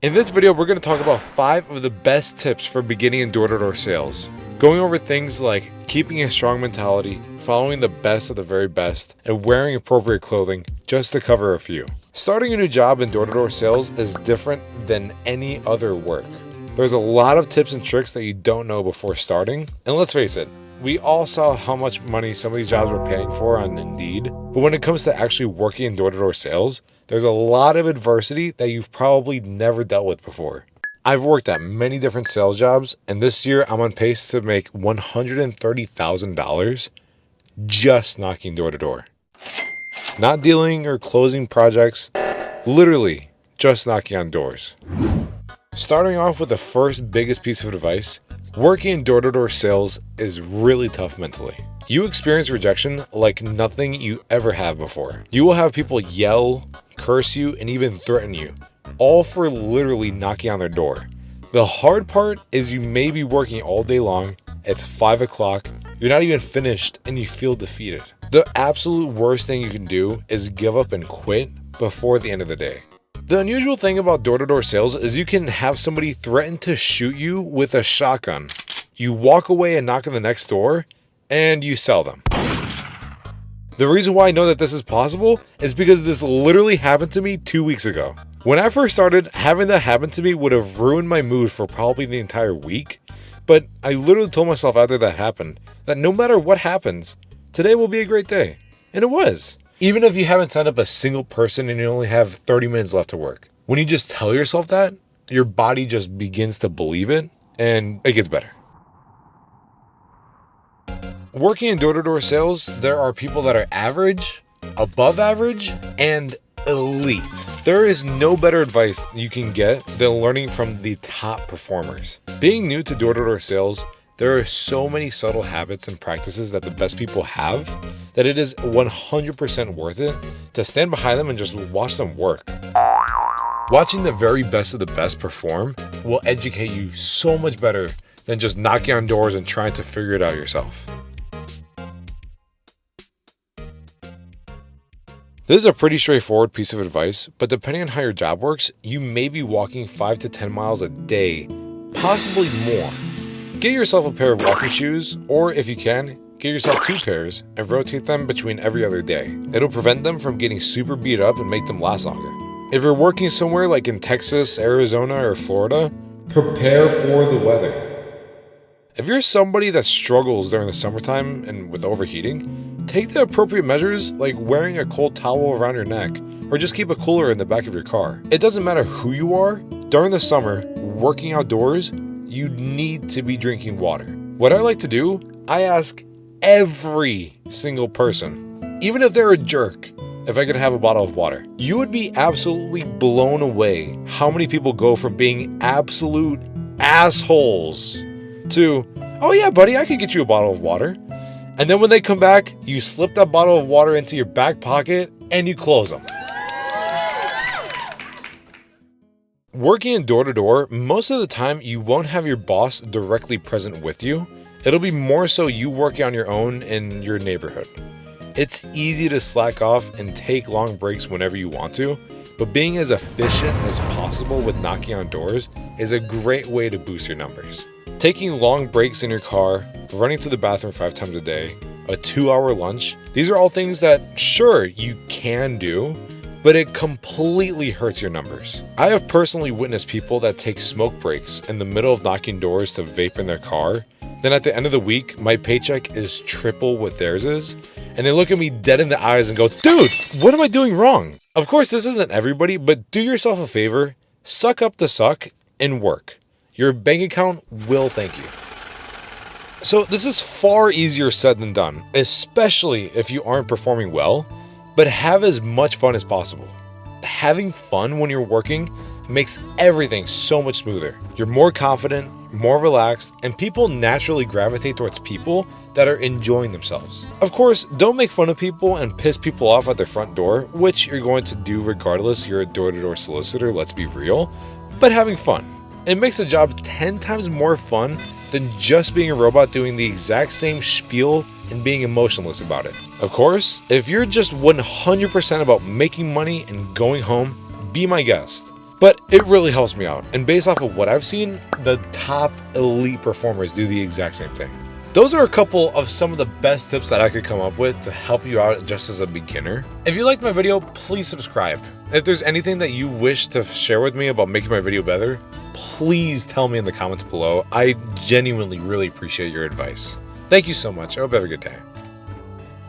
In this video, we're going to talk about 5 of the best tips for beginning in door-to-door sales, going over things like keeping a strong mentality, following the best of the very best, and wearing appropriate clothing, just to cover a few. Starting a new job in door-to-door sales is different than any other work. There's a lot of tips and tricks that you don't know before starting, and let's face it, we all saw how much money some of these jobs were paying for on Indeed, but when it comes to actually working in door-to-door sales, there's a lot of adversity that you've probably never dealt with before. I've worked at many different sales jobs, and this year I'm on pace to make $130,000 just knocking door to door. Not dealing or closing projects, literally just knocking on doors. Starting off with the first biggest piece of advice, working in door-to-door sales is really tough mentally. You experience rejection like nothing you ever have before. You will have people yell, curse you, and even threaten you, all for literally knocking on their door. The hard part is you may be working all day long, it's 5 o'clock, you're not even finished, and you feel defeated. The absolute worst thing you can do is give up and quit before the end of the day. The unusual thing about door-to-door sales is you can have somebody threaten to shoot you with a shotgun. You walk away and knock on the next door, and you sell them. The reason why I know that this is possible is because this literally happened to me 2 weeks ago. When I first started, having that happen to me would have ruined my mood for probably the entire week, but I literally told myself after that happened that no matter what happens, today will be a great day. And it was. Even if you haven't signed up a single person and you only have 30 minutes left to work, when you just tell yourself that, your body just begins to believe it, and it gets better. Working in door-to-door sales, there are people that are average, above average, and elite. There is no better advice you can get than learning from the top performers. Being new to door-to-door sales, there are so many subtle habits and practices that the best people have that it is 100% worth it to stand behind them and just watch them work. Watching the very best of the best perform will educate you so much better than just knocking on doors and trying to figure it out yourself. This is a pretty straightforward piece of advice, but depending on how your job works, you may be walking 5 to 10 miles a day, possibly more. Get yourself a pair of walking shoes, or if you can, get yourself 2 pairs and rotate them between every other day. It'll prevent them from getting super beat up and make them last longer. If you're working somewhere like in Texas, Arizona, or Florida, prepare for the weather. If you're somebody that struggles during the summertime and with overheating, take the appropriate measures like wearing a cold towel around your neck or just keep a cooler in the back of your car. It doesn't matter who you are, during the summer, working outdoors, you need to be drinking water. What I like to do, I ask every single person, even if they're a jerk, if I could have a bottle of water. You would be absolutely blown away how many people go from being absolute assholes to, oh yeah, buddy, I could get you a bottle of water. And then when they come back, you slip that bottle of water into your back pocket and you close them. Working in door-to-door, most of the time you won't have your boss directly present with you. It'll be more so you working on your own in your neighborhood. It's easy to slack off and take long breaks whenever you want to, but being as efficient as possible with knocking on doors is a great way to boost your numbers. Taking long breaks in your car, running to the bathroom 5 times a day, a 2-hour lunch, these are all things that, sure, you can do, but it completely hurts your numbers. I have personally witnessed people that take smoke breaks in the middle of knocking doors to vape in their car. Then at the end of the week, my paycheck is triple what theirs is. And they look at me dead in the eyes and go, dude, what am I doing wrong? Of course, this isn't everybody, but do yourself a favor, suck up the suck and work. Your bank account will thank you. So this is far easier said than done, especially if you aren't performing well. But have as much fun as possible. Having fun when you're working makes everything so much smoother. You're more confident, more relaxed, and people naturally gravitate towards people that are enjoying themselves. Of course, don't make fun of people and piss people off at their front door, which you're going to do regardless. You're a door-to-door solicitor, let's be real, but having fun. It makes the job 10 times more fun than just being a robot doing the exact same spiel and being emotionless about it. Of course, if you're just 100% about making money and going home, be my guest. But it really helps me out. And based off of what I've seen, the top elite performers do the exact same thing. Those are a couple of some of the best tips that I could come up with to help you out just as a beginner. If you liked my video, please subscribe. If there's anything that you wish to share with me about making my video better, please tell me in the comments below. I genuinely really appreciate your advice. Thank you so much. I hope you have a good day.